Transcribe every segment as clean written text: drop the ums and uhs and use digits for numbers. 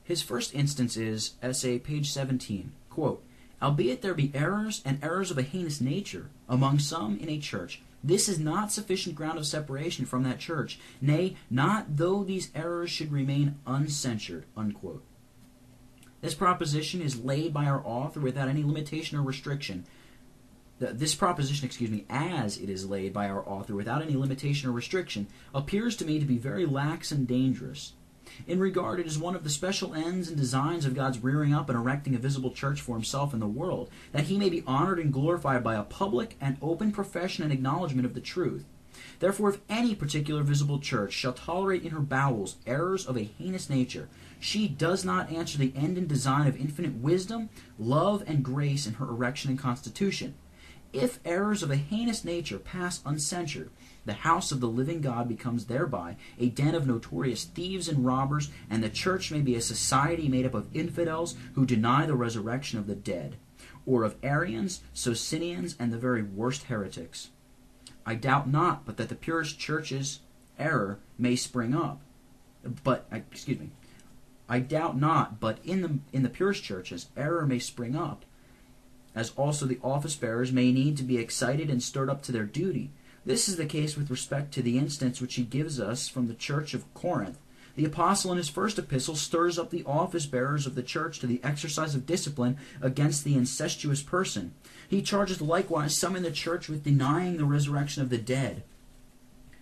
His first instance is, essay, page 17, quote, albeit there be errors and errors of a heinous nature among some in a church, this is not sufficient ground of separation from that church, nay, not though these errors should remain uncensured, unquote. This proposition is laid by our author without any limitation or restriction. This proposition, as it is laid by our author without any limitation or restriction, appears to me to be very lax and dangerous. In regard, it is one of the special ends and designs of God's rearing up and erecting a visible church for himself in the world, that he may be honored and glorified by a public and open profession and acknowledgement of the truth. Therefore, if any particular visible church shall tolerate in her bowels errors of a heinous nature, she does not answer the end and design of infinite wisdom, love, and grace in her erection and constitution. If errors of a heinous nature pass uncensured, the house of the living God becomes thereby a den of notorious thieves and robbers, and the church may be a society made up of infidels who deny the resurrection of the dead, or of Arians, Socinians, and the very worst heretics. I doubt not but that the purest church's error may spring up. I doubt not but in the purest churches error may spring up, as also the office bearers may need to be excited and stirred up to their duty. This is the case with respect to the instance which he gives us from the church of Corinth. The apostle in his first epistle stirs up the office bearers of the church to the exercise of discipline against the incestuous person. He charges likewise some in the church with denying the resurrection of the dead.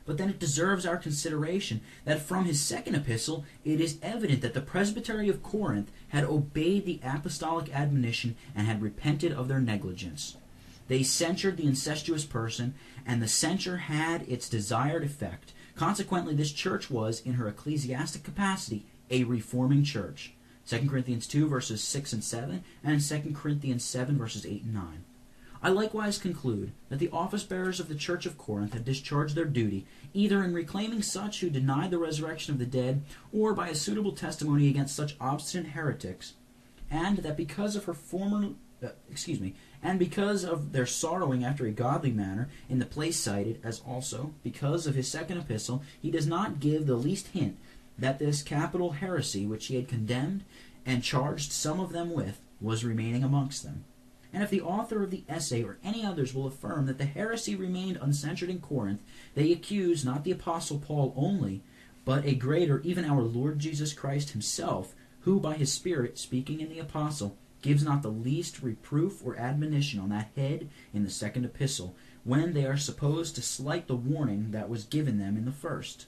But then it deserves our consideration that from his second epistle it is evident that the presbytery of Corinth had obeyed the apostolic admonition and had repented of their negligence. They censured the incestuous person, and the censure had its desired effect. Consequently, this church was, in her ecclesiastic capacity, a reforming church. 2 Corinthians 2, verses 6 and 7, and 2 Corinthians 7, verses 8 and 9. I likewise conclude that the office-bearers of the church of Corinth had discharged their duty, either in reclaiming such who denied the resurrection of the dead, or by a suitable testimony against such obstinate heretics, and that because of because of their sorrowing after a godly manner in the place cited, as also because of his second epistle, he does not give the least hint that this capital heresy which he had condemned and charged some of them with was remaining amongst them. And if the author of the essay or any others will affirm that the heresy remained uncensured in Corinth, they accuse not the Apostle Paul only, but a greater, even our Lord Jesus Christ himself, who by his Spirit, speaking in the Apostle, gives not the least reproof or admonition on that head in the second epistle, when they are supposed to slight the warning that was given them in the first.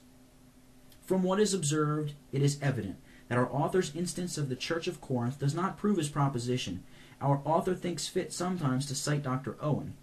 From what is observed, it is evident that our author's instance of the Church of Corinth does not prove his proposition. Our author thinks fit sometimes to cite Dr. Owen.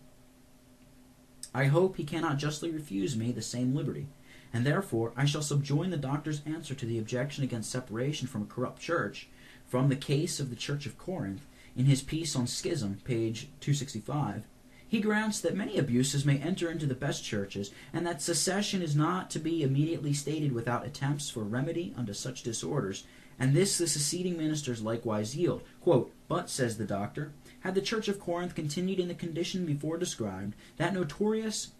I hope he cannot justly refuse me the same liberty, and therefore I shall subjoin the doctor's answer to the objection against separation from a corrupt church, from the case of the Church of Corinth, in his piece on Schism, page 265. He grants that many abuses may enter into the best churches, and that secession is not to be immediately stated without attempts for remedy unto such disorders, and this the seceding ministers likewise yield. Quote, but, says the doctor, had the Church of Corinth continued in the condition before described, that notorious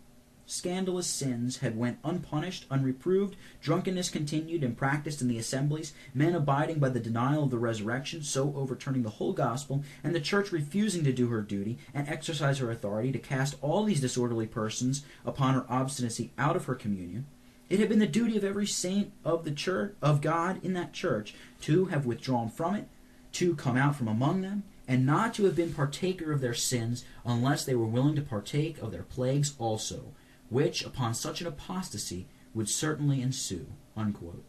scandalous sins had went unpunished, unreproved, drunkenness continued and practiced in the assemblies, men abiding by the denial of the resurrection, so overturning the whole gospel, and the church refusing to do her duty and exercise her authority to cast all these disorderly persons upon her obstinacy out of her communion, it had been the duty of every saint of the church of God in that church to have withdrawn from it, to come out from among them, and not to have been partaker of their sins unless they were willing to partake of their plagues also, which, upon such an apostasy, would certainly ensue. Unquote.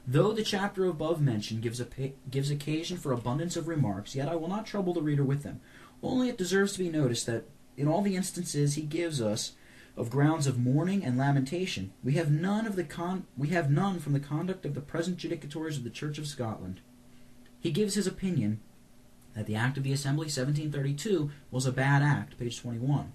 Though the chapter above mentioned gives occasion for abundance of remarks, yet I will not trouble the reader with them. Only it deserves to be noticed that in all the instances he gives us of grounds of mourning and lamentation, we have none from the conduct of the present judicatories of the Church of Scotland. He gives his opinion that the Act of the Assembly 1732 was a bad act, page 21.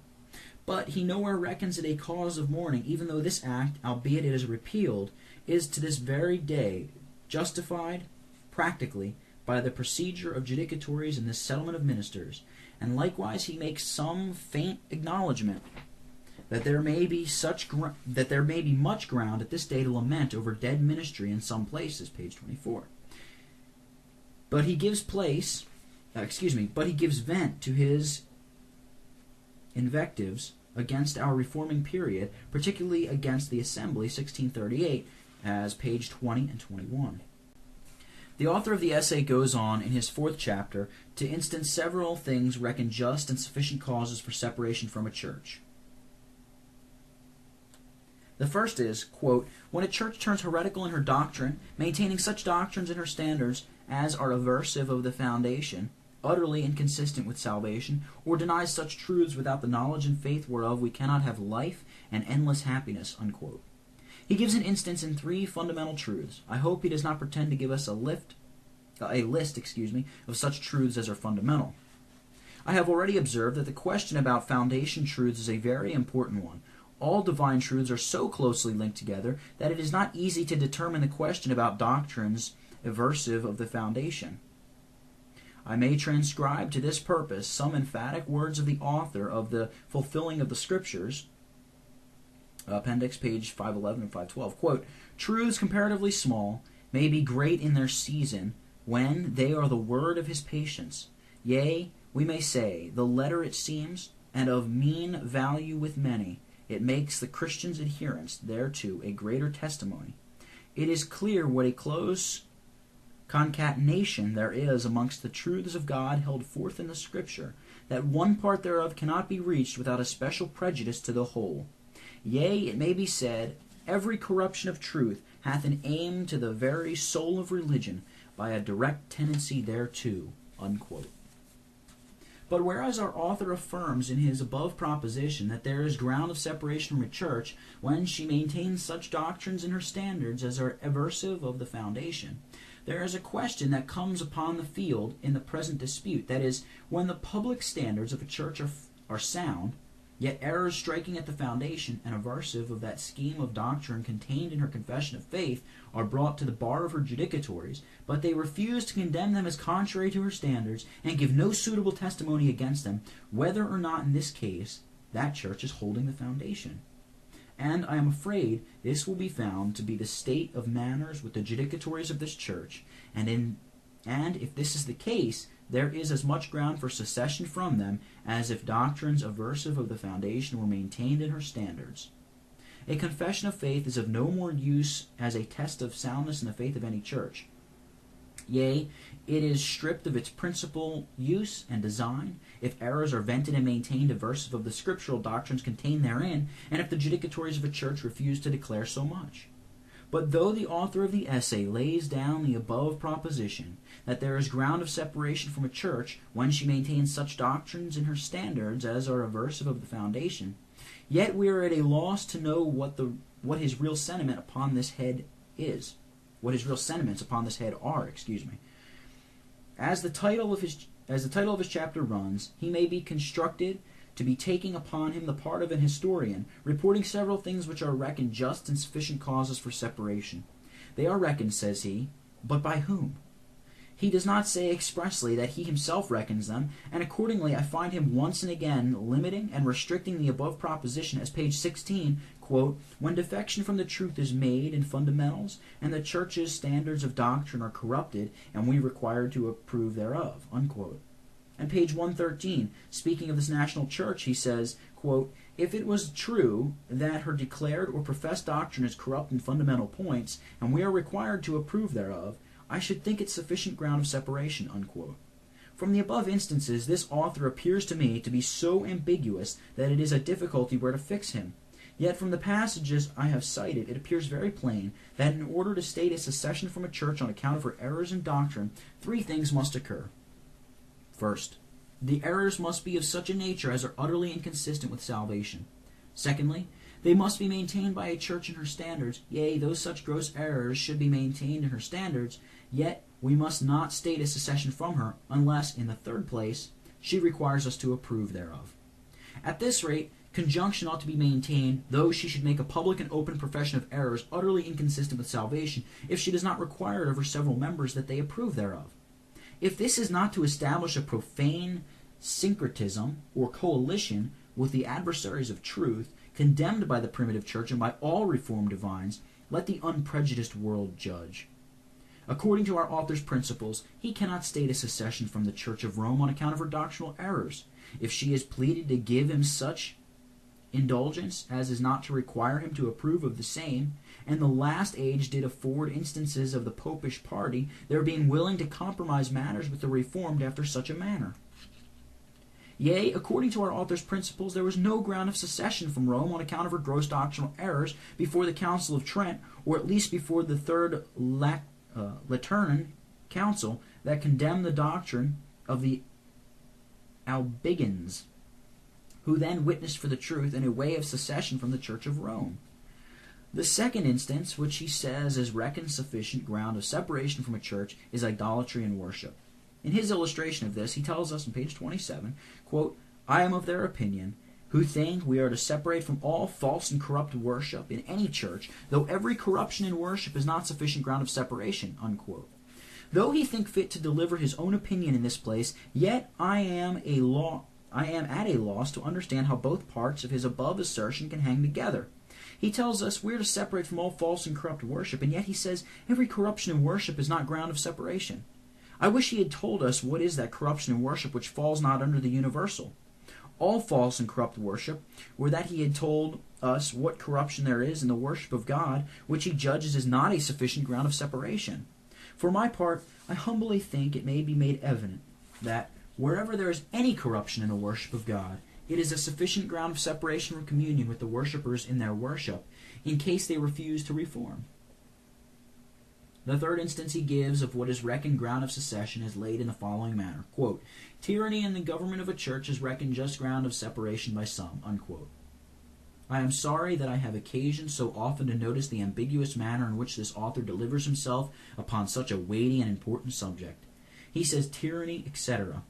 But he nowhere reckons it a cause of mourning, even though this act, albeit it is repealed, is to this very day justified, practically, by the procedure of judicatories in this settlement of ministers. And likewise he makes some faint acknowledgment that there may be much ground at this day to lament over dead ministry in some places, page 24. But he gives vent to his invectives against our reforming period, particularly against the Assembly, 1638, as page 20 and 21. The author of the essay goes on in his 4th chapter to instance several things reckoned just and sufficient causes for separation from a church. The first is, quote, when a church turns heretical in her doctrine, maintaining such doctrines in her standards as are aversive of the foundation, utterly inconsistent with salvation, or denies such truths without the knowledge and faith whereof we cannot have life and endless happiness, unquote. He gives an instance in 3 fundamental truths. I hope he does not pretend to give us a list of such truths as are fundamental. I have already observed that the question about foundation truths is a very important one. All divine truths are so closely linked together that it is not easy to determine the question about doctrines aversive of the foundation. I may transcribe to this purpose some emphatic words of the author of the Fulfilling of the Scriptures, appendix page 511 and 512. Quote, truths comparatively small may be great in their season when they are the word of his patience. Yea, we may say, the letter it seems, and of mean value with many, it makes the Christian's adherence thereto a greater testimony. It is clear what a close concatenation there is amongst the truths of God held forth in the Scripture, that one part thereof cannot be reached without a special prejudice to the whole. Yea, it may be said, every corruption of truth hath an aim to the very soul of religion by a direct tendency thereto, unquote. But whereas our author affirms in his above proposition that there is ground of separation from a church when she maintains such doctrines in her standards as are aversive of the foundation, there is a question that comes upon the field in the present dispute, that is, when the public standards of a church are sound, yet errors striking at the foundation and aversive of that scheme of doctrine contained in her confession of faith are brought to the bar of her judicatories, but they refuse to condemn them as contrary to her standards and give no suitable testimony against them, whether or not in this case that church is holding the foundation. And I am afraid this will be found to be the state of matters with the judicatories of this church, and if this is the case, there is as much ground for secession from them as if doctrines aversive of the foundation were maintained in her standards. A confession of faith is of no more use as a test of soundness in the faith of any church. Yea, it is stripped of its principal use and design if errors are vented and maintained aversive of the scriptural doctrines contained therein, and if the judicatories of a church refuse to declare so much. But though the author of the essay lays down the above proposition, that there is ground of separation from a church when she maintains such doctrines in her standards as are aversive of the foundation, yet we are at a loss to know what his real sentiment upon this head is. What his real sentiments upon this head are, As the title of his chapter runs, he may be constructed to be taking upon him the part of an historian, reporting several things which are reckoned just and sufficient causes for separation. They are reckoned, says he, but by whom? He does not say expressly that he himself reckons them, and accordingly I find him once and again limiting and restricting the above proposition as page 16, quote, when defection from the truth is made in fundamentals, and the church's standards of doctrine are corrupted, and we required to approve thereof, unquote. And page 113, speaking of this national church, he says, quote, if it was true that her declared or professed doctrine is corrupt in fundamental points, and we are required to approve thereof, I should think it sufficient ground of separation, unquote. From the above instances, this author appears to me to be so ambiguous that it is a difficulty where to fix him. Yet from the passages I have cited, it appears very plain that in order to state a secession from a church on account of her errors in doctrine, 3 things must occur. First, the errors must be of such a nature as are utterly inconsistent with salvation. Secondly, they must be maintained by a church in her standards, yea, though such gross errors should be maintained in her standards, yet we must not state a secession from her, unless, in the third place, she requires us to approve thereof. At this rate, conjunction ought to be maintained, though she should make a public and open profession of errors utterly inconsistent with salvation, if she does not require of her several members that they approve thereof. If this is not to establish a profane syncretism or coalition with the adversaries of truth, condemned by the primitive church and by all Reformed divines, let the unprejudiced world judge. According to our author's principles, he cannot state a secession from the Church of Rome on account of her doctrinal errors. If she is pleaded to give him such indulgence as is not to require him to approve of the same, and the last age did afford instances of the popish party, their being willing to compromise matters with the Reformed after such a manner. Yea, according to our author's principles, there was no ground of secession from Rome on account of her gross doctrinal errors before the Council of Trent, or at least before the Third Lateran Council that condemned the doctrine of the Albigans, who then witnessed for the truth in a way of secession from the Church of Rome. The second instance, which he says is reckoned sufficient ground of separation from a church, is idolatry and worship. In his illustration of this, he tells us on page 27, quote, I am of their opinion, who think we are to separate from all false and corrupt worship in any church, though every corruption in worship is not sufficient ground of separation, unquote. Though he think fit to deliver his own opinion in this place, yet I am at a loss to understand how both parts of his above assertion can hang together. He tells us we are to separate from all false and corrupt worship, and yet he says every corruption in worship is not ground of separation. I wish he had told us what is that corruption in worship which falls not under the universal. All false and corrupt worship, or that he had told us what corruption there is in the worship of God, which he judges is not a sufficient ground of separation. For my part, I humbly think it may be made evident that wherever there is any corruption in the worship of God, it is a sufficient ground of separation from communion with the worshippers in their worship, in case they refuse to reform. The third instance he gives of what is reckoned ground of secession is laid in the following manner, quote, tyranny in the government of a church is reckoned just ground of separation by some, unquote. I am sorry that I have occasion so often to notice the ambiguous manner in which this author delivers himself upon such a weighty and important subject. He says tyranny, etc.,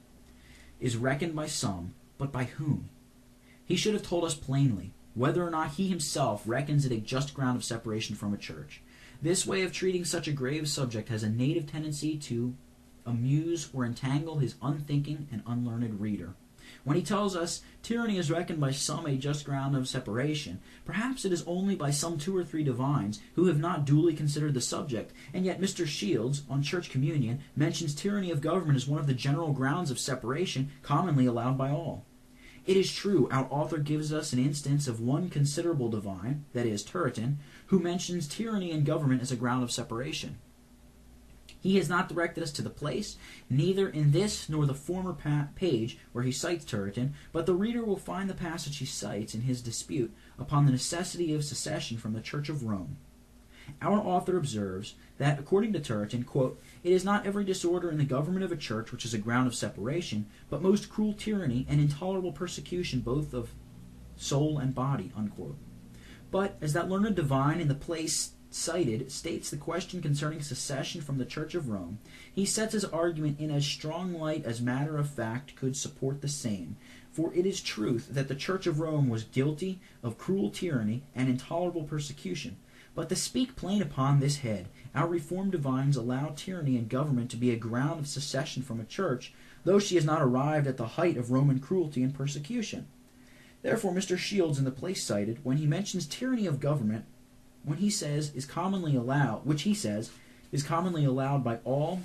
is reckoned by some, but by whom? He should have told us plainly whether or not he himself reckons it a just ground of separation from a church. This way of treating such a grave subject has a native tendency to amuse or entangle his unthinking and unlearned reader. When he tells us tyranny is reckoned by some a just ground of separation, perhaps it is only by some 2 or 3 divines who have not duly considered the subject, and yet Mr. Shields, on church communion, mentions tyranny of government as one of the general grounds of separation commonly allowed by all. It is true, our author gives us an instance of one considerable divine, that is, Turretin, who mentions tyranny in government as a ground of separation. He has not directed us to the place, neither in this nor the former page where he cites Turretin, but the reader will find the passage he cites in his dispute upon the necessity of secession from the Church of Rome. Our author observes that, according to Turretin, quote, it is not every disorder in the government of a church which is a ground of separation, but most cruel tyranny and intolerable persecution both of soul and body, unquote. But, as that learned divine in the place cited states the question concerning secession from the Church of Rome, he sets his argument in as strong light as matter of fact could support the same. For it is truth that the Church of Rome was guilty of cruel tyranny and intolerable persecution. But to speak plain upon this head, our Reformed divines allow tyranny in government to be a ground of secession from a church, though she has not arrived at the height of Roman cruelty and persecution. Therefore, Mr. Shields, in the place cited, when he mentions tyranny of government, when he says is commonly allowed, which he says is commonly allowed by all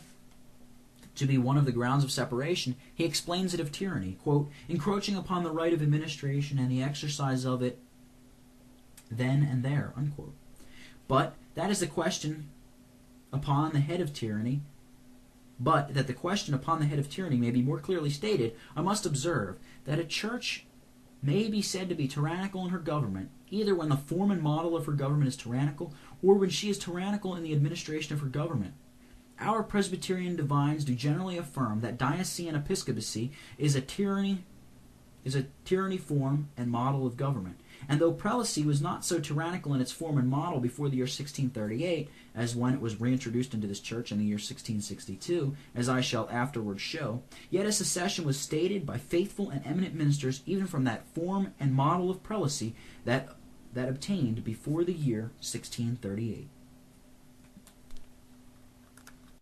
to be one of the grounds of separation, he explains it of tyranny, quote, encroaching upon the right of administration and the exercise of it then and there, unquote. But that is the question upon the head of tyranny. But that the question upon the head of tyranny may be more clearly stated, I must observe that a church may be said to be tyrannical in her government, either when the form and model of her government is tyrannical, or when she is tyrannical in the administration of her government. Our Presbyterian divines do generally affirm that diocesan episcopacy is a tyranny form and model of government. And though prelacy was not so tyrannical in its form and model before the year 1638, as when it was reintroduced into this church in the year 1662, as I shall afterwards show, yet a secession was stated by faithful and eminent ministers even from that form and model of prelacy that obtained before the year 1638.